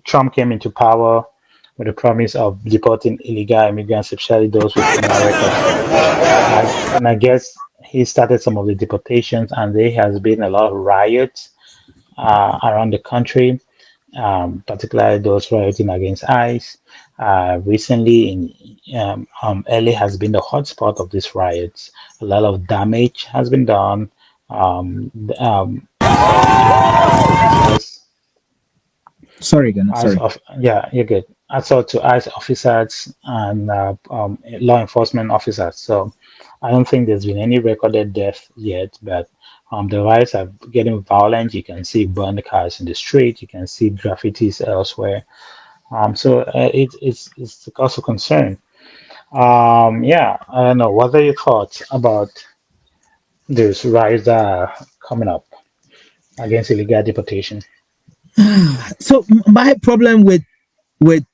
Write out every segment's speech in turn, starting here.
Trump came into power with the promise of deporting illegal immigrants, especially those with criminal records. And I guess he started some of the deportations, and there has been a lot of riots around the country, particularly those rioting against ICE. Recently, LA has been the hotspot of these riots. A lot of damage has been done. Officers, Sorry, Ghana. ICE Sorry. of yeah, you're good. Assault to ICE officers and law enforcement officers. So I don't think there's been any recorded death yet, but the riots are getting violent. You can see burned cars in the street. You can see graffitis elsewhere. It's a cause of concern. Yeah, I don't know. What are your thoughts about these riots that are coming up against illegal deportation? So my problem with with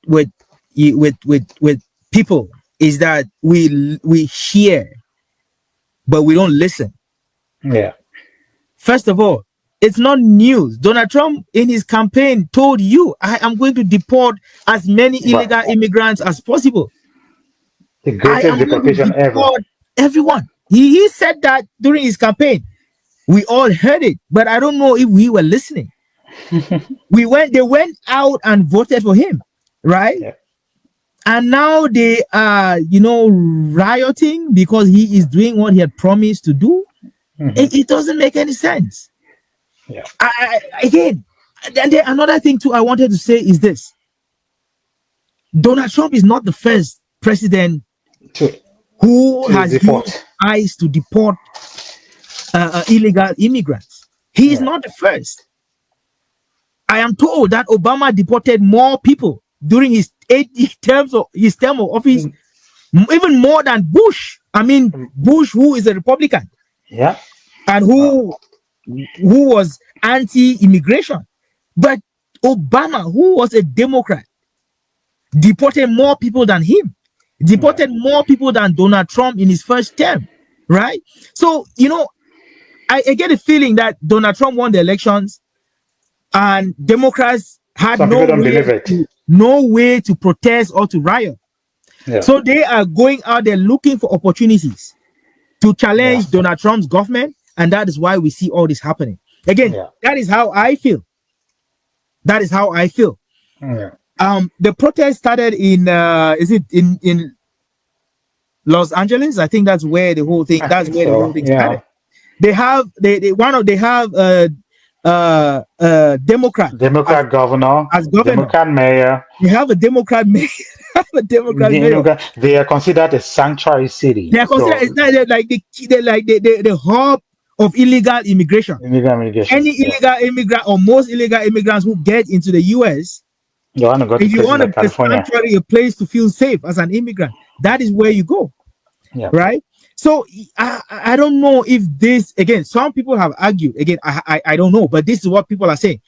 with with people is that we hear but we don't listen. Yeah, First of all, it's not news. Donald Trump in his campaign told you, I am going to deport as many right. illegal immigrants as possible. The I greatest am going to deportation ever. deport everyone. He said that during his campaign. We all heard it, but I don't know if we were listening. They went out and voted for him, right? Yeah. And now they are, rioting because he is doing what he had promised to do. Hmm. It doesn't make any sense. Yeah. Again, and then another thing too I wanted to say is this: Donald Trump is not the first president To who to has used deport. ICE to deport illegal immigrants. He is Yeah. not the first. I am told that Obama deported more people during his term of office, Mm, even more than Bush. I mean, mm, Bush, who is a Republican yeah. and Uh, who was anti-immigration, but Obama, who was a Democrat, deported more people than him, yeah. deported more people than Donald Trump in his first term, right? So, I get a feeling that Donald Trump won the elections and Democrats had Some people don't believe it. no way to protest or to riot. Yeah. So they are going out there looking for opportunities to Yeah. challenge Donald Trump's government, and that is why we see all this happening. Again, Yeah. that is how I feel. That is how I feel. Yeah. The protest started in is it in Los Angeles? I think that's where the whole thing I that's think where the whole so. thing Yeah. started. They have Democrat Democrat governor, as governor. Democrat mayor. You have a Democrat mayor. A Democrat mayor. They are considered a sanctuary city. They are considered So the hub of illegal immigration. illegal immigration. Any Yeah. illegal immigrant or most illegal immigrants who get into the US, You want to go to if you places want like a California. sanctuary, a place to feel safe as an immigrant, that is where you go, Yeah. right? So I don't know if this again. Some people have argued again. I don't know, but this is what people are saying.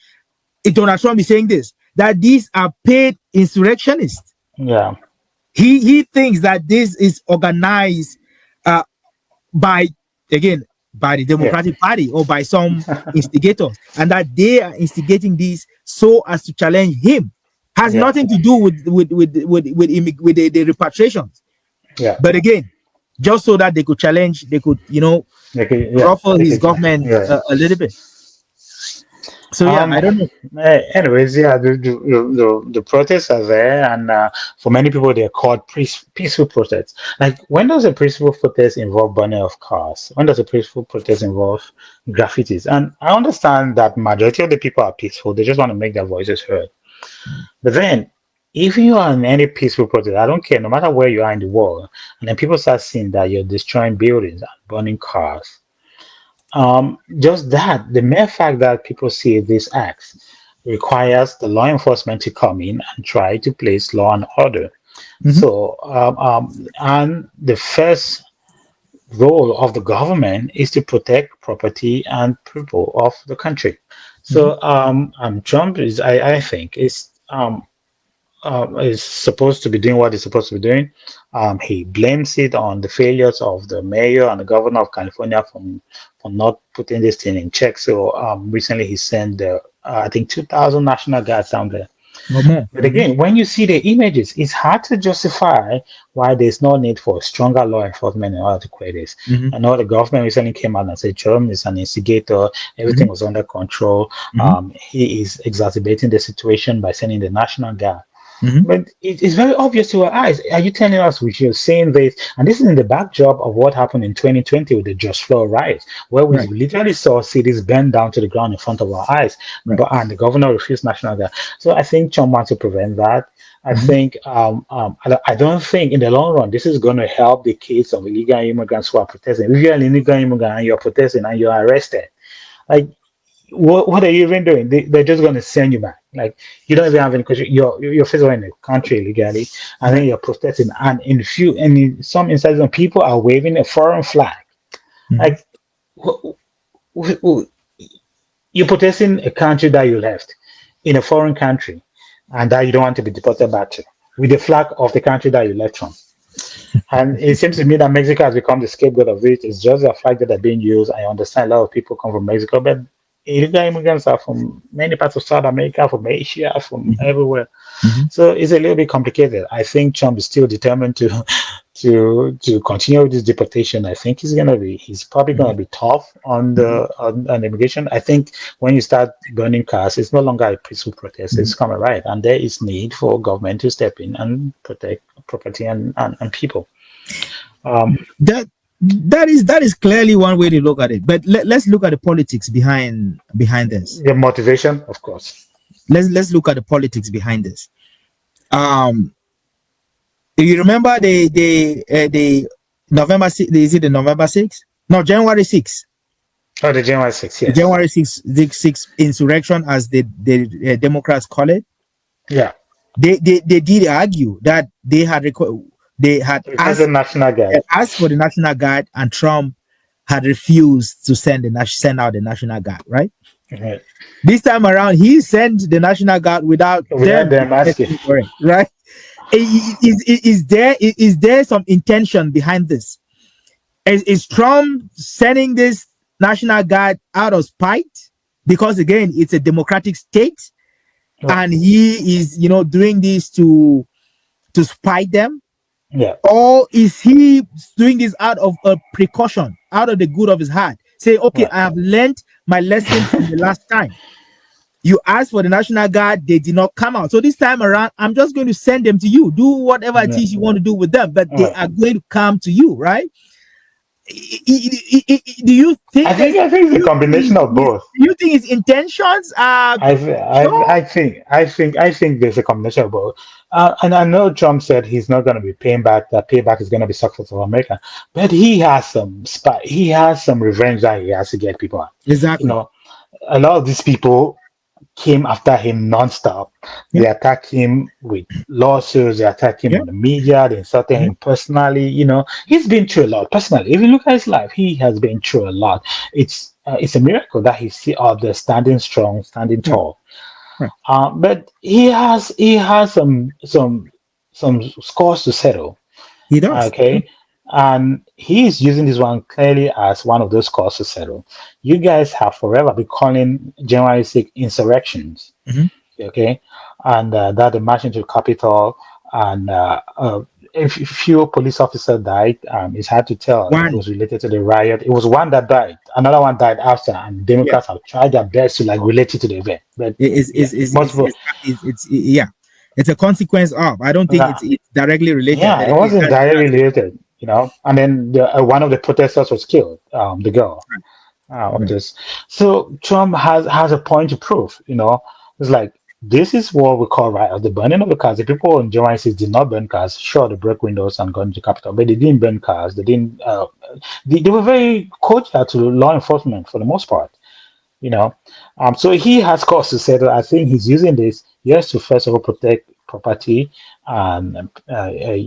If Donald Trump is saying this, that these are paid insurrectionists. Yeah. He thinks that this is organized uh, by by the Yeah. Democratic Party or by some instigators, and that they are instigating this so as to challenge him. Has Yeah. nothing to do with the repatriations. Yeah. But again, just so that they could challenge, they could Yeah. ruffle his government Yeah. a little bit. So yeah, I don't know. Anyways, yeah, the protests are there, and for many people, they're called peaceful protests. Like, when does a peaceful protest involve burning of cars? When does a peaceful protest involve graffitis? And I understand that majority of the people are peaceful; they just want to make their voices heard. But then, if you are in any peaceful protest, I don't care, no matter where you are in the world, and then people start seeing that you're destroying buildings and burning cars. Just that, the mere fact that people see these acts requires the law enforcement to come in and try to place law and order. Mhm. And the first role of the government is to protect property and people of the country. Mhm. Trump I think, is supposed to be doing what he's supposed to be doing. He blames it on the failures of the mayor and the governor of California for not putting this thing in check. So recently he sent I think 2,000 National Guards down there. or more. But again, when you see the images, it's hard to justify why there's no need for stronger law enforcement in order to quell this. Mm-hmm. I know the government recently came out and said Trump is an instigator, Mm-hmm. everything was under control. Mm-hmm. He is exacerbating the situation by sending the National Guard. Mm-hmm. But it's very obvious to our eyes. Are you telling us we should saying this? And this is in the backdrop of what happened in 2020 with the Just Floor riots, where we Right. literally saw cities burned down to the ground in front of our eyes. Right. But and the governor refused national guard. So I think Trump wants to prevent that. I Mm-hmm. think I don't think in the long run this is going to help the case of illegal immigrants who are protesting. If you're an illegal immigrant and you're protesting and you're arrested, like what are you even doing? They're just going to send you back. Like you don't even have any question. You're physically in the country illegally, and then Right. you're protesting. And in some instances, when people are waving a foreign flag, Mm-hmm. like wh- wh- you're protesting a country that you left in a foreign country, and that you don't want to be deported back to with the flag of the country that you left from. And it seems to me that Mexico has become the scapegoat of it. It's just a flag that are being used. I understand a lot of people come from Mexico, but illegal immigrants are from many parts of South America, from Asia, from Mm-hmm. everywhere. Mm-hmm. So it's a little bit complicated. I think Trump is still determined to to continue with this deportation. I think he's probably gonna be tough on Mm-hmm. on immigration. I think when you start burning cars, it's no longer a peaceful protest. Mm-hmm. It's coming right, and there is need for government to step in and protect property and people. Um, That is clearly one way to look at it. But let's look at the politics behind this. the motivation, of course. Let's look at the politics behind this. Um, you remember the November 6th, is it the November 6th? No, January 6th. Oh, the January 6th, The yes. January 6th insurrection, as the Democrats call it. Yeah. They did argue that they had Because the National Guard. asked for the National Guard, and Trump had refused to send out the National Guard, right? Right. This time around, he sent the National Guard without Without them asking. asking for it, right? Is there some intention behind this? Is Trump sending this National Guard out of spite? Because again, it's a democratic state, Right. and he is, doing this to spite them, Yeah. or is he doing this out of a precaution, out of the good of his heart? Say, okay, Right. I have learned my lesson from the last time. You asked for the National Guard, they did not come out. So this time around, I'm just going to send them to you. Do whatever it is you want to do with them, but they Right. are going to come to you, right? Do you think I think it's a combination of both. do you think his intentions are pure? I think there's a combination of both. And I know Trump said he's not going to be paying back. That payback is going to be successful for America, but he has some he has some revenge that he has to get people. You Exactly. know, a lot of these people came after him nonstop. They Yeah. attacked him with lawsuits. They attacked him Yeah. on the media. They insulted him personally. He's been through a lot personally. If you look at his life, he has been through a lot. It's a miracle that he's still out there, standing strong, standing Yeah. tall. Right. But he has some scores to settle. He does. Okay. And he is using this one clearly as one of those scores to settle. You guys have forever been calling January 6th insurrections. Mhm. Okay. And that the march into the Capitol and a few police officers died. It's hard to tell if it One. was related to the riot. It was one that died. Another one died after, and Democrats have tried their best to relate it to the event. But multiple. Yeah, it's a consequence of. I don't think Nah. it's directly related. Yeah, But it wasn't directly related, And then one of the protesters was killed, the girl. Of this. So Trump has a point to prove, It's like this is what we call riot. The burning of the cars. The people in January 6 did not burn cars. Sure, they broke windows and got into the Capitol, but they didn't burn cars. They didn't. They were very cordial to law enforcement for the most part. So he has cause to settle. I think he's using this, yes, to first of all protect property and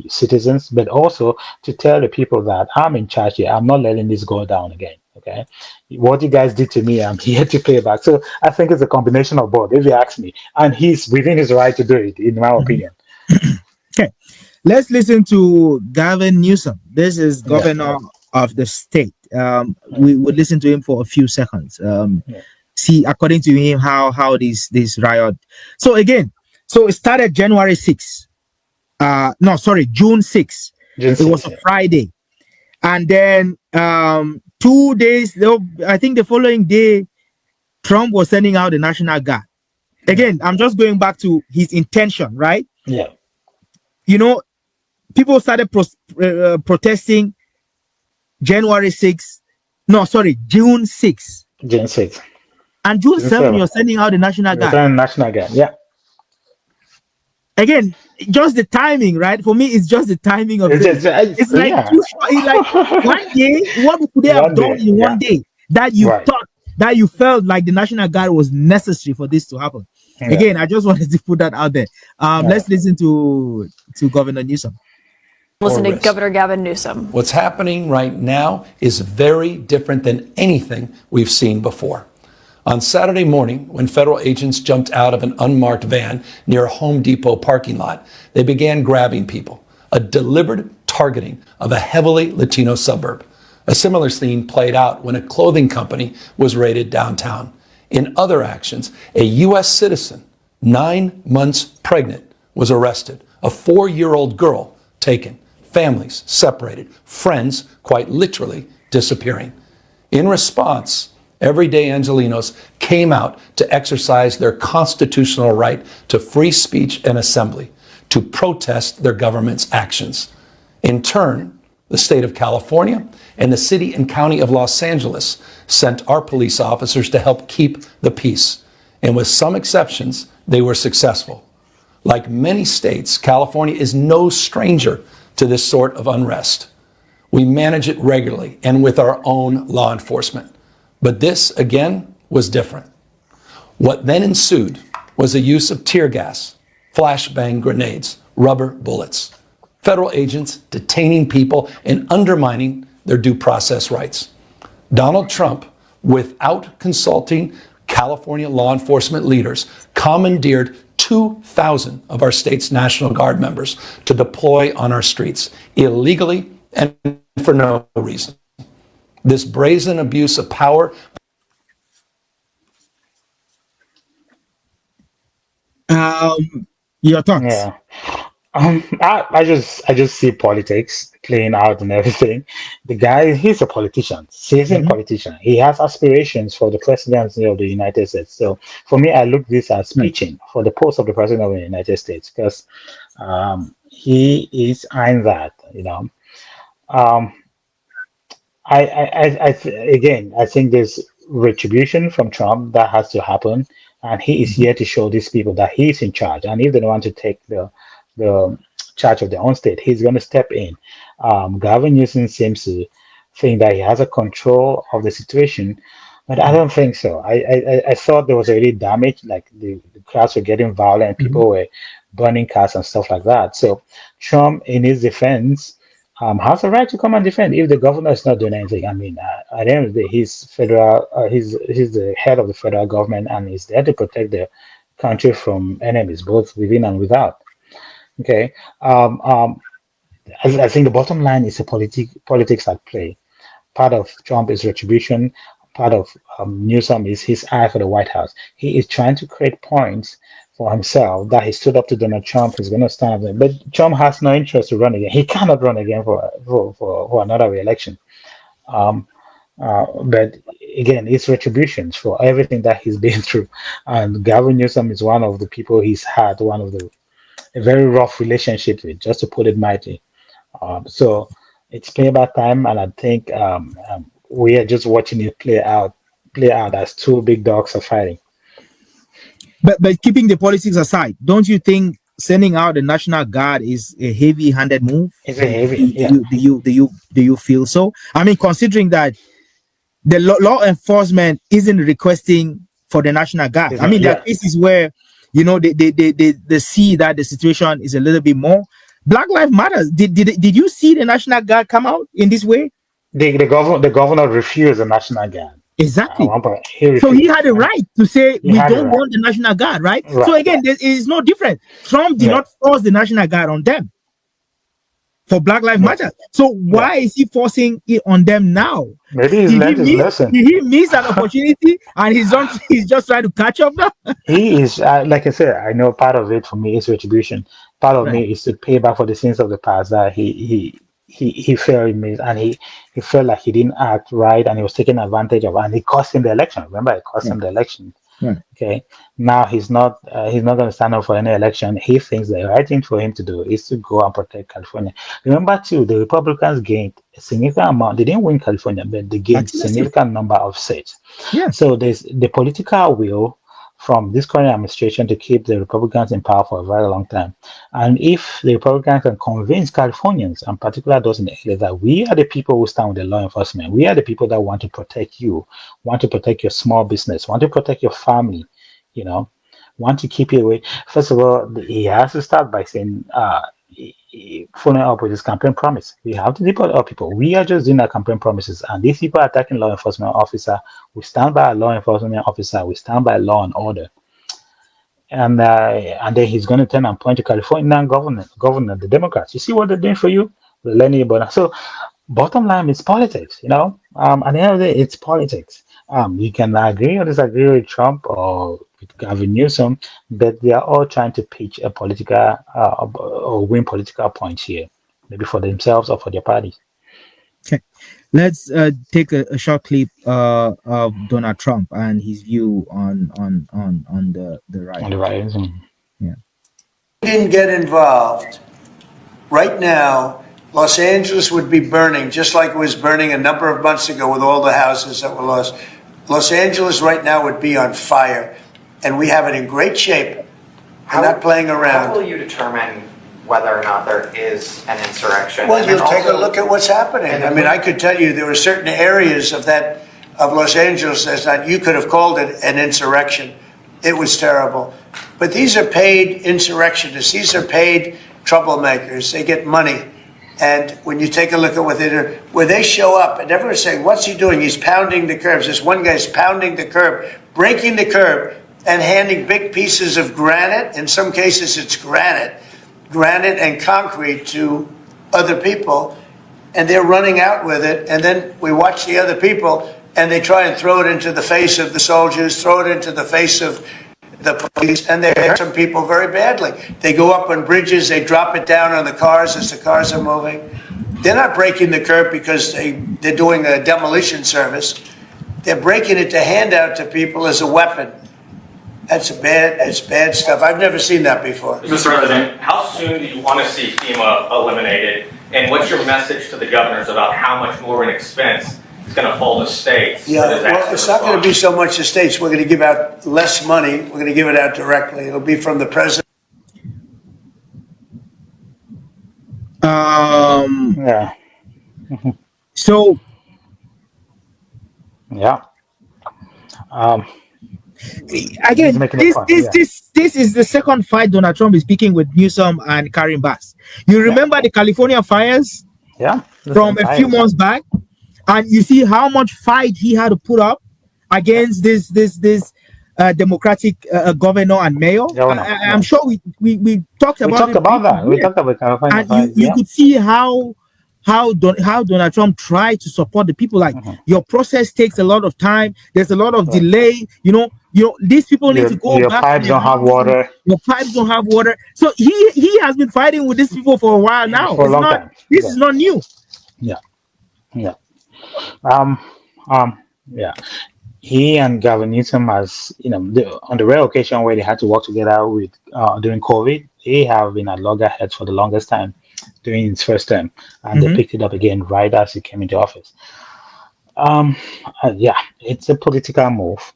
citizens, but also to tell the people that I'm in charge here. I'm not letting this go down again. Okay, what you guys did to me, I'm here to pay back. So I think it's a combination of both, if you ask me, and he's within his right to do it, in my opinion. Okay, let's listen to Gavin Newsom. This is governor of the state. We would listen to him for a few seconds. See, according to him, how this riot. So again, So it started January 6th. No, sorry, June 6th. June It was 6th, a Friday. And then 2 days, I think the following day, Trump was sending out the National Guard. Again, I'm just going back to his intention, right? yeah. You know, people started protesting January 6th. No, sorry, June 6th. June 6th. And June June 7th, 7th. you're sending out the National Guard. National Guard, yeah. Again, just the timing, right? For me, it's just the timing of this. It's like yeah. too short. It's like one day, what could they have done in one day that you thought, that you felt like the National Guard was necessary for this to happen? Yeah. Again, I just wanted to put that out there. Let's listen to Governor Newsom. Listen to Governor Gavin Newsom. What's happening right now is very different than anything we've seen before. On Saturday morning, when federal agents jumped out of an unmarked van near a Home Depot parking lot, they began grabbing people, a deliberate targeting of a heavily Latino suburb. A similar scene played out when a clothing company was raided downtown. In other actions, a U.S. citizen, 9 months pregnant, was arrested. A 4-year-old girl taken. Families separated. Friends quite literally disappearing. In response, everyday Angelenos came out to exercise their constitutional right to free speech and assembly, to protest their government's actions. In turn, the state of California and the city and county of Los Angeles sent our police officers to help keep the peace. And with some exceptions, they were successful. Like many states, California is no stranger to this sort of unrest. We manage it regularly and with our own law enforcement. But this, again, was different. What then ensued was the use of tear gas, flashbang grenades, rubber bullets, federal agents detaining people and undermining their due process rights. Donald Trump, without consulting California law enforcement leaders, commandeered 2,000 of our state's National Guard members to deploy on our streets illegally and for no reason. This brazen abuse of power. Your thoughts? Yeah. I just see politics playing out and everything. The guy, he's a politician, seasoned politician. He has aspirations for the presidency of the United States. So for me, I look this as pitching for the post of the president of the United States because he is eyeing that, you know. Again, I think there's retribution from Trump that has to happen, and he is here to show these people that he is in charge. And if they don't want to take the charge of their own state, he's going to step in. Gavin Newsom seems to think that he has a control of the situation, but I don't think so. I thought there was already damage, like the crowds were getting violent, people were burning cars and stuff like that. So Trump, in his defense, has a right to come and defend if the governor is not doing anything. I mean, at the end of the day, he's federal. He's the head of the federal government, and he's there to protect the country from enemies, both within and without. Okay. I think the bottom line is a politics at play. Part of Trump is retribution. Part of Newsom is his eye for the White House. He is trying to create points for himself that he stood up to Donald Trump. He's going to stand up there. But Trump has no interest to run again. He cannot run again for another re-election. But again, it's retributions for everything that he's been through. And Gavin Newsom is one of the people he's had a very rough relationship with, just to put it mildly. So it's payback time, and I think we are just watching it play out as two big dogs are fighting. But keeping the politics aside, don't you think sending out the National Guard is a heavy-handed move? It's a heavy. Yeah. Do you feel so? I mean, considering that the law enforcement isn't requesting for the National Guard. I mean, there are cases where they see that the situation is a little bit more. Black Lives Matter. Did you see the National Guard come out in this way? The governor refused the National Guard. Exactly. So he had a right to say we don't want the National Guard, right? So again, there is no difference. Trump did not force the National Guard on them. for Black Lives Matter. So why is he forcing it on them now? Maybe he's learned his lesson. Did he miss an opportunity and he's just trying to catch up now? He is, like I said, I know part of it for me is retribution. Part of me is to pay back for the sins of the past that he failed me, and he felt like he didn't act right, and he was taken advantage of, and it cost him the election. Remember, it cost him the election. Okay, now he's not going to stand up for any election. He thinks the right thing for him to do is to go and protect California. Remember too, the Republicans gained a significant amount. They didn't win California, but they gained a significant number of seats. So there's the political will from this current administration to keep the Republicans in power for a very long time. And if the Republicans can convince Californians, and particularly those in the area, that we are the people who stand with the law enforcement, we are the people that want to protect you, want to protect your small business, want to protect your family, want to keep you away. First of all, he has to start by saying, following up with his campaign promise. We have to deport all people. We are just doing our campaign promises, and these people are attacking law enforcement officer. We stand by a law enforcement officer. We stand by law and order. And then he's going to turn and point to California governor, the Democrats. You see what they're doing for you? They're letting you burn. So, bottom line is politics. At the end of the day, it's politics. You can agree or disagree with Trump or with Gavin Newsom, but they are all trying to pitch a political or win political points here, maybe for themselves or for their parties. Okay, let's take a short clip of Donald Trump and his view on the riot. On the riots. Yeah. We didn't get involved. Right now, Los Angeles would be burning, just like it was burning a number of months ago with all the houses that were lost. Los Angeles right now would be on fire, and we have it in great shape. We're not playing around. How will you determine whether or not there is an insurrection? Well, you'll take a look at what's happening. I mean, I could tell you there were certain areas of Los Angeles that you could have called it an insurrection. It was terrible. But these are paid insurrectionists. These are paid troublemakers. They get money. And when you take a look at what they do, where they show up and everyone's saying, what's he doing? He's pounding the curbs. This one guy's pounding the curb, breaking the curb, and handing big pieces of granite. In some cases, it's granite and concrete to other people. And they're running out with it. And then we watch the other people, and they try and throw it into the face of the soldiers, throw it into the face of the police, and they hurt some people very badly. They go up on bridges, they drop it down on the cars as the cars are moving. They're not breaking the curb because they're doing a demolition service. They're breaking it to hand out to people as a weapon. That's bad stuff. I've never seen that before. Mr. President, how soon do you want to see FEMA eliminated? And what's your message to the governors about how much more of an expense it's going to fall to states? Yeah, well, it's not going to be so much the states. We're going to give out less money. We're going to give it out directly. It'll be from the president. Yeah. So. Yeah. Again, this is the second fight Donald Trump is speaking with Newsom and Karen Bass. You remember the California fires? Yeah. From a few months back, and you see how much fight he had to put up against this Democratic governor and mayor. I'm sure we talked about that. We talked about California. And you could see how Donald Trump tried to support the people. Like your process takes a lot of time. There's a lot of delay. These people need to go your back. Your pipes don't have water. Your pipes don't have water. So he has been fighting with these people for a while now. For a long time. This is not new. Yeah. Yeah. He and Gavin Newsom, has on the rare occasion where they had to work together with during COVID, they have been at loggerheads for the longest time during his first term, and they picked it up again right as he came into office. It's a political move,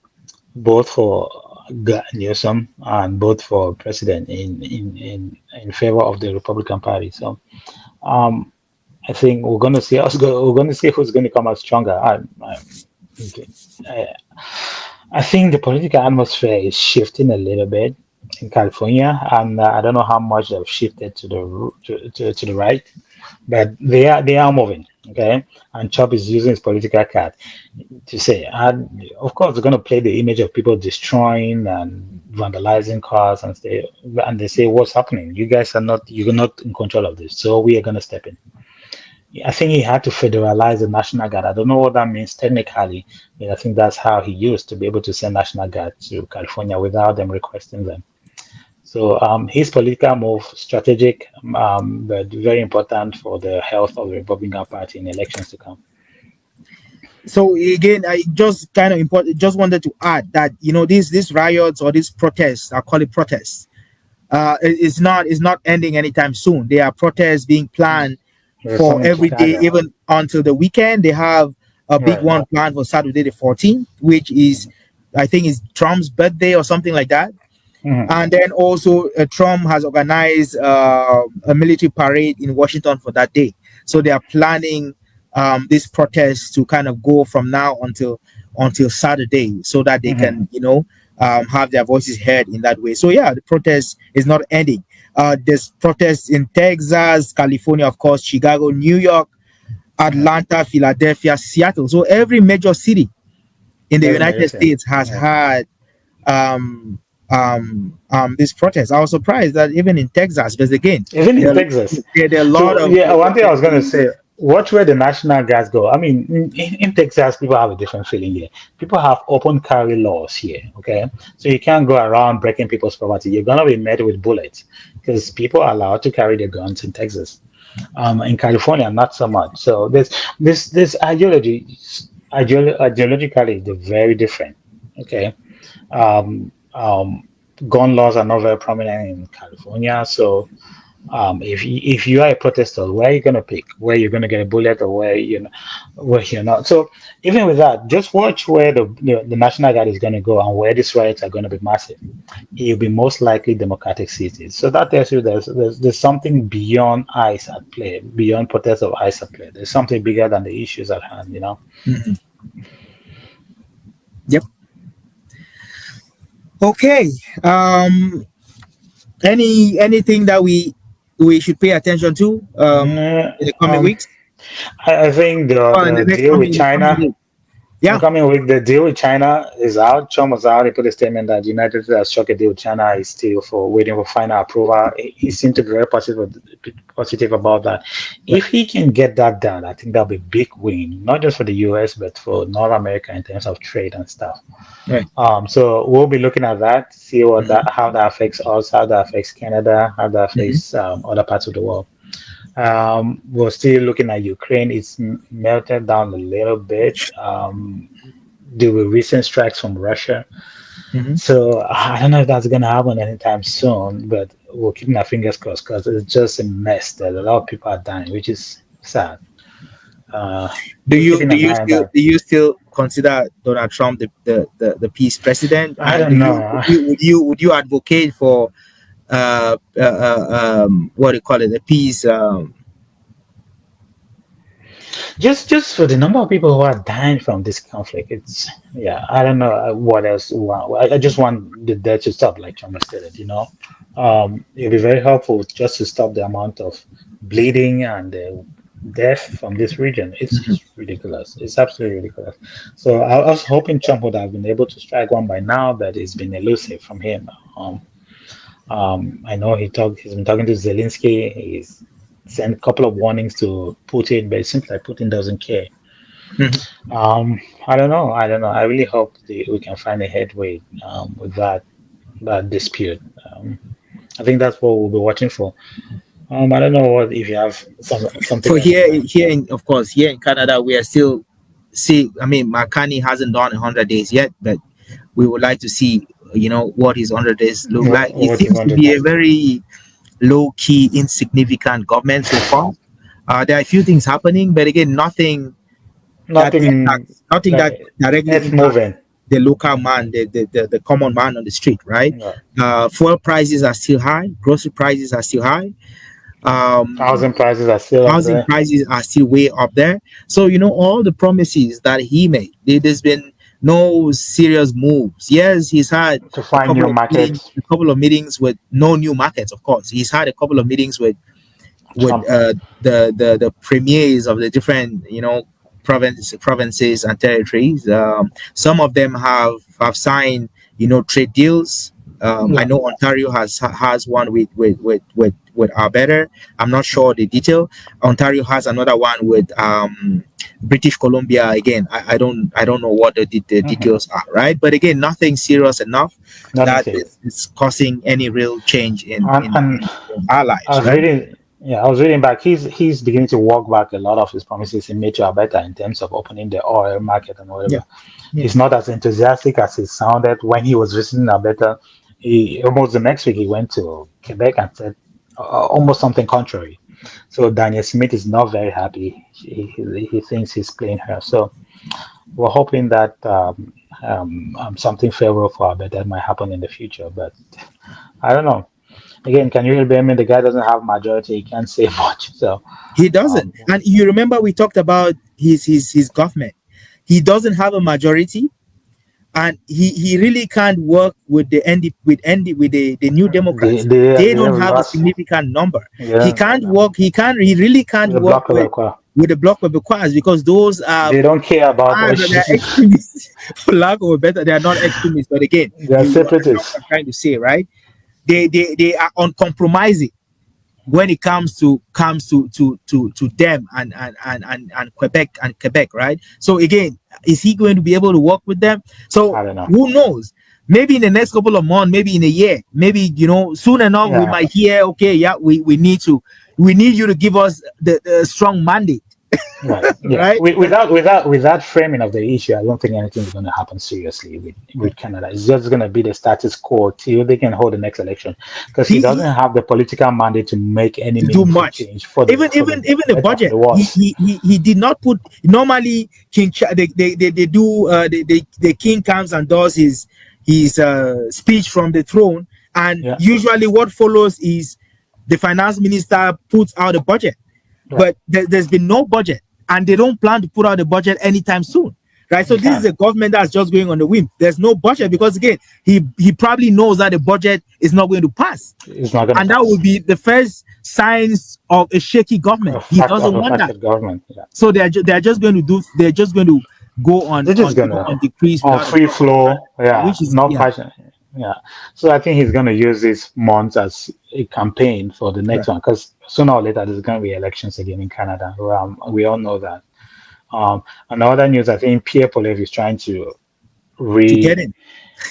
both for Newsom and both for president in favor of the Republican Party. So, I think we're going to see who's going to come out stronger. I think the political atmosphere is shifting a little bit in California, and I don't know how much they've shifted to the right, but they are moving. Okay, and Trump is using his political card to say, and of course, they're going to play the image of people destroying and vandalizing cars and they say, what's happening? You guys are not, you're not in control of this, so we are going to step in. I think he had to federalize the National Guard. I don't know what that means technically. I think that's how he used to be able to send National Guard to California without them requesting them. So his political move, strategic, but very important for the health of the Republican Party in elections to come. So again, I just kind of important. Just wanted to add that these riots or these protests, I call it protests, is not ending anytime soon. There are protests being planned There's some for in every day, Chicago. even until the weekend. They have a big Right. one planned for Saturday the 14th, which is, I think, is Trump's birthday or something like that. Mhm. And then also Trump has organized a military parade in Washington for that day. So they are planning this protest to kind of go from now until Saturday, so that they Mhm. can have their voices heard in that way. So yeah, the protest is not ending. There's protests in Texas, California, of course, Chicago, New York, Atlanta, Philadelphia, Seattle. So every major city in the Every major United city. States has Yeah. had this protest. I was surprised that even in Texas, because again, Even in there, Texas. there are a lot So of yeah, one thing I was gonna say, watch where the National Guards go. I mean, in Texas, people have a different feeling here. People have open carry laws here. Okay, so you can't go around breaking people's property. You're gonna be met with bullets because people are allowed to carry their guns in Texas. In California, not so much. So this ideologically, they're very different. Okay, um, gun laws are not very prominent in California. So if you are a protester, where are you gonna pick? Where you're gonna get a bullet, or where you're not? So even with that, just watch where the National Guard is gonna go and where these riots are gonna be massive. It'll be most likely Democratic cities. So that tells you there's something beyond ICE at play, beyond protest of ICE at play. There's something bigger than the issues at hand. Mhm. Yep. Okay. Anything that we should pay attention to Mm, in the coming weeks? I think Or in the the next deal with coming China. days? The Yeah. coming week, the deal with China is out. Trump was out. He put a statement that the United States has struck a deal with China. Is still for waiting for final approval. He seemed to be very positive about that. Right. If he can get that done, I think that'll be a big win, not just for the US, but for North America in terms of trade and stuff. Right. So we'll be looking at that, see Mhm. how that affects us, how that affects Canada, how that Mhm. affects other parts of the world. We're still looking at Ukraine. It's melted down a little bit. There were recent strikes from Russia. Mhm. So I don't know if that's going to happen anytime soon, but we're keeping our fingers crossed because it's just a mess that a lot of people are dying, which is sad. Do We're you keeping do an you eye on still that. do you still consider Donald Trump the peace president? I And do don't you know. would you advocate for what do you call it, the peace? Just for the number of people who are dying from this conflict, it's yeah. I don't know what else. I just want the death to stop, like Thomas stated. It'll be very helpful just to stop the amount of bleeding and death from this region. It's Mhm. just ridiculous. It's absolutely ridiculous. So I was hoping Trump would have been able to strike one by now, but it's been elusive from him. I know he's been talking to Zelensky. He's sent a couple of warnings to Putin, but it seems like Putin doesn't care. Mhm. I don't know. I don't know. I really hope we can find a headway with that dispute. I think that's what we'll be watching for. I don't know what if you have something For else to here add. here in of course here in Canada we are still see. I mean, McCartney hasn't done 100 days yet, but we would like to see what his 100 days look like. It What you seems want to to be know? a very low key, insignificant government so far. There are a few things happening, but again, Nothing nothing that like directly it's impacts moving. the local man, the common man on the street, right? Yeah. Fuel prices are still high, grocery prices are still high, Housing prices are still up housing there. prices are still way up there. So all the promises that he made, there's been no serious moves. Yes, he's had To find new markets. a couple of meetings with no new markets. Of course, he's had a couple of meetings with Trump. the premiers of the different provinces and territories. Some of them have signed trade deals. I Yeah, know Ontario has one with Alberta. I'm not sure the detail. Ontario has another one with British Columbia. Again, I don't know what the details are, right? But again, nothing serious enough nothing that serious. is causing any real change And in our I lives, was right? reading, yeah, I was reading back. He's beginning to walk back a lot of his promises he made to Alberta in terms of opening the oil market and Yeah, whatever. yeah. He's not as enthusiastic as he sounded when he was visiting Alberta. He almost the next week he went to Quebec and said almost something contrary. So Daniel Smith is not very happy. He thinks he's playing her. So we're hoping that something favorable for Alberta might happen in the future. But I don't know. Again, can you really blame him? The guy doesn't have majority. He can't say much. So He doesn't. um, And you remember we talked about his government. He doesn't have a majority, and he really can't work with the the New Democrats. They they don't have have a lost. significant number. He Yeah, can't work. He really can't the work block of Aqua. with the Bloc Québécois because those are They don't care about they're issues. extremists. For lack of a better, they are not extremists. But again, They are you understand what separatists. I'm trying to say, right? They are uncompromising when it comes to them and Quebec, right? So again, is he going to be able to work with them? So I don't know. who knows? Maybe in the next couple of months, maybe in a year, maybe soon enough we Yeah, might hear, okay, yeah, we need you to give us the strong mandate, right. Yeah. right? Without framing of the issue, I don't think anything is going to happen seriously with Canada. It's just going to be the status quo till they can hold the next election, because he He doesn't have the political mandate to make any to do meaningful much. change for Even the the better, for budget, the he worse. he did not put. Normally, they do the king comes and does his speech from the throne, and Yeah. usually what follows is the finance minister puts out a budget, Right. but there's been no budget, and they don't plan to put out a budget anytime soon. Right, so You this is can. a government that's just going on the whim. There's no budget because again, he probably knows that the budget is not going to pass, It's not going to and that pass. would be the first signs of a shaky government. He Of doesn't a want that. fractured government. Yeah. So they're just going to do. They're just going to go They're just gonna on decrease on without a free budget, right? flow, yeah, Which is no passion, yeah. So I think he's gonna use this month as a campaign for the next right one, because sooner or later there's gonna be elections again in Canada. We all know that. Another news, I think Pierre Poilievre is trying to to re get in.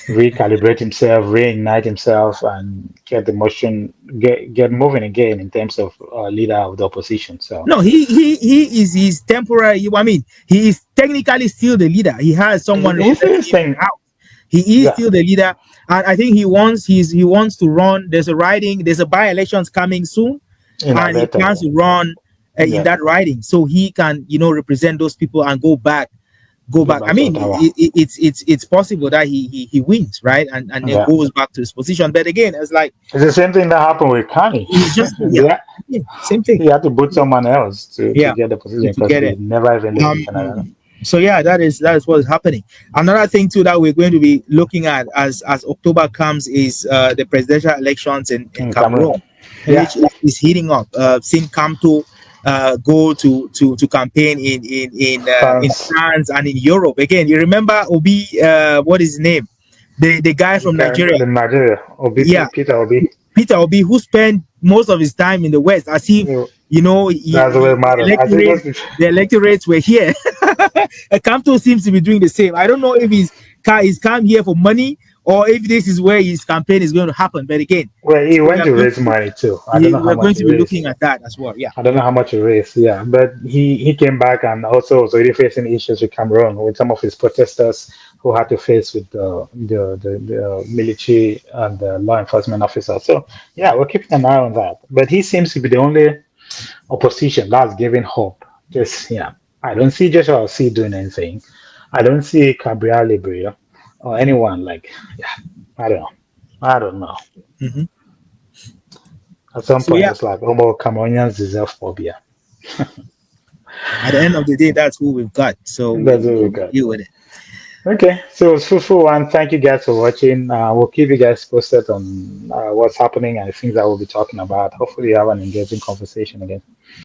recalibrate himself, reignite himself, and get the motion get moving again in terms of leader of the opposition. So No, he's temporary. I mean, he is technically still the leader. He has someone representing he's him in saying, the house. He is yeah, still the leader, and I think he wants to run. There's a riding. There's a by-elections coming soon, in and he Alberta, plans to run in yeah, that riding, so he can represent those people and go go back. I back to mean, Ottawa. it's possible that he wins, right, and then Yeah. goes back to his position. But again, it's like It's the same thing that happened with Kanye. he's just yeah, same thing. He had to put someone else to Yeah, get the position to because get he it. never even lived in Canada. So yeah, that is what is happening. Another thing too that we're going to be looking at as October comes is the presidential elections in In Cameroon, Cameroon. Yeah, which is heating up. Seen Kamto go to campaign in France, France and in Europe. Again, you remember Obi? What is his name? The guy from Nigeria. the Nigeria, Obi, Yeah, Peter Obi. Peter Obi, who spent most of his time in the West, as if That's what matters. I think the electorates were here. Kamto seems to be doing the same. I don't know if he's come here for money or if this is where his campaign is going to happen. But again, well, he went to raise money too. I don't know how we're going much to he be raised. looking at that as well. Yeah. I don't know how much he raised. Yeah, but he came back and also was already facing issues with Cameroon with some of his protesters who had to face with the military and the law enforcement officers. So yeah, we're keeping an eye on that. But he seems to be the only opposition that's giving hope. Just yeah, I don't see Joshua C doing anything. I don't see Gabriel Libria or anyone like yeah. I don't know. I don't know. Mhm. At some So point, yeah, it's like, oh, well, Cameroonians deserve phobia. at the end of the day, that's who we've got. So That's what we we'll got. deal with it. Okay, so it was fruitful one. Thank you guys for watching. We'll keep you guys posted on what's happening and the things that we'll be talking about. Hopefully, you have an engaging conversation again.